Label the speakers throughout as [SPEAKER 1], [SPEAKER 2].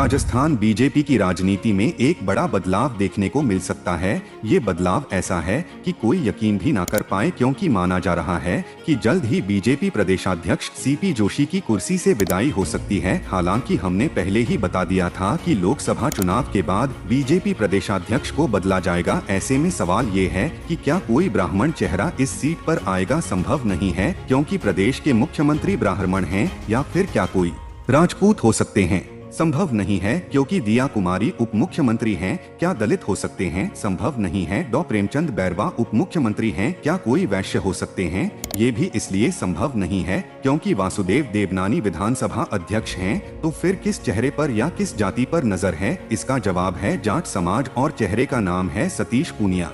[SPEAKER 1] Rajasthan BJP की राजनीति में एक बड़ा बदलाव देखने को मिल सकता है। ये बदलाव ऐसा है कि कोई यकीन भी ना कर पाए, क्योंकि माना जा रहा है कि जल्द ही बीजेपी प्रदेशाध्यक्ष सीपी जोशी की कुर्सी से विदाई हो सकती है। हालांकि हमने पहले ही बता दिया था कि लोकसभा चुनाव के बाद बीजेपी प्रदेशाध्यक्ष को बदला जाएगा। ऐसे में सवाल ये है कि क्या कोई ब्राह्मण चेहरा इस सीट पर आएगा? संभव नहीं है, क्योंकि प्रदेश के मुख्यमंत्री ब्राह्मण हैं। या फिर क्या कोई राजपूत हो सकते हैं? संभव नहीं है, क्योंकि दिया कुमारी उप मुख्यमंत्री हैं। क्या दलित हो सकते हैं? संभव नहीं है। डॉ प्रेमचंद बैरवा उप मुख्यमंत्री हैं। क्या कोई वैश्य हो सकते हैं? ये भी इसलिए संभव नहीं है क्योंकि वासुदेव देवनानी विधानसभा अध्यक्ष हैं। तो फिर किस चेहरे पर या किस जाति पर नजर है? इसका जवाब है जाट समाज, और चेहरे का नाम है सतीश पूनिया।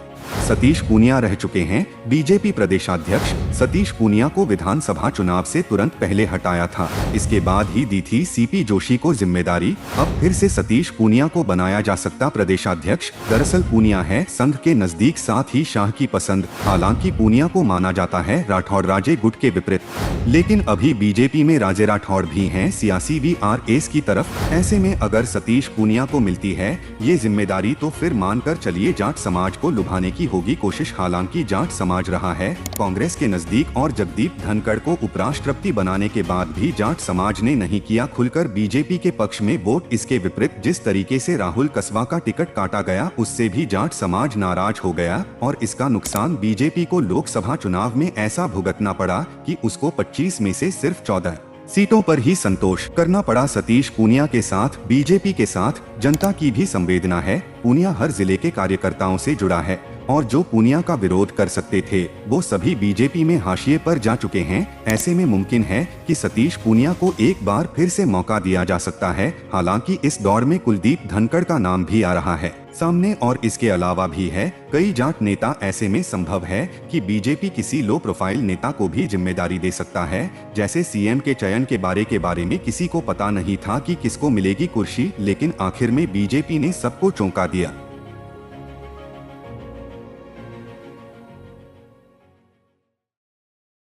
[SPEAKER 1] सतीश पूनिया रह चुके हैं बीजेपी प्रदेशाध्यक्ष। सतीश पूनिया को विधानसभा चुनाव से तुरंत पहले हटाया था, इसके बाद ही दी थी सीपी जोशी को जिम्मेदारी। अब फिर से सतीश पूनिया को बनाया जा सकता प्रदेशाध्यक्ष। दरअसल पूनिया है संघ के नजदीक, साथ ही शाह की पसंद। हालांकि पूनिया को माना जाता है राठौड़ राजे गुट के विपरीत, लेकिन अभी बीजेपी में राजे राठौड़ भी हैं सियासी VRS की तरफ। ऐसे में अगर सतीश पूनिया को मिलती है ये जिम्मेदारी, तो फिर मानकर चलिए जाट समाज को लुभाने की होगी कोशिश। हालांकि जाट समाज रहा है कांग्रेस के नजदीक, और जगदीप धनखड़ को उपराष्ट्रपति बनाने के बाद भी जाट समाज ने नहीं किया खुलकर बीजेपी के पक्ष में वोट। इसके विपरीत जिस तरीके से राहुल कसवा का टिकट काटा गया, उससे भी जाट समाज नाराज हो गया, और इसका नुकसान बीजेपी को लोकसभा चुनाव में ऐसा भुगतना पड़ा कि उसको 25 में से सिर्फ 14 सीटों पर ही संतोष करना पड़ा। सतीश पूनिया के साथ बीजेपी के साथ जनता की भी संवेदना है। पूनिया हर जिले के कार्यकर्ताओं से जुड़ा है, और जो पूनिया का विरोध कर सकते थे वो सभी बीजेपी में हाशिए पर जा चुके हैं। ऐसे में मुमकिन है कि सतीश पूनिया को एक बार फिर से मौका दिया जा सकता है। हालांकि इस दौर में कुलदीप धनखड़ का नाम भी आ रहा है सामने, और इसके अलावा भी है कई जाट नेता। ऐसे में संभव है कि बीजेपी किसी लो प्रोफाइल नेता को भी जिम्मेदारी दे सकता है। जैसे CM के चयन के बारे में किसी को पता नहीं था कि किसको मिलेगी कुर्सी, लेकिन आखिर में बीजेपी ने सबको चौंका दिया।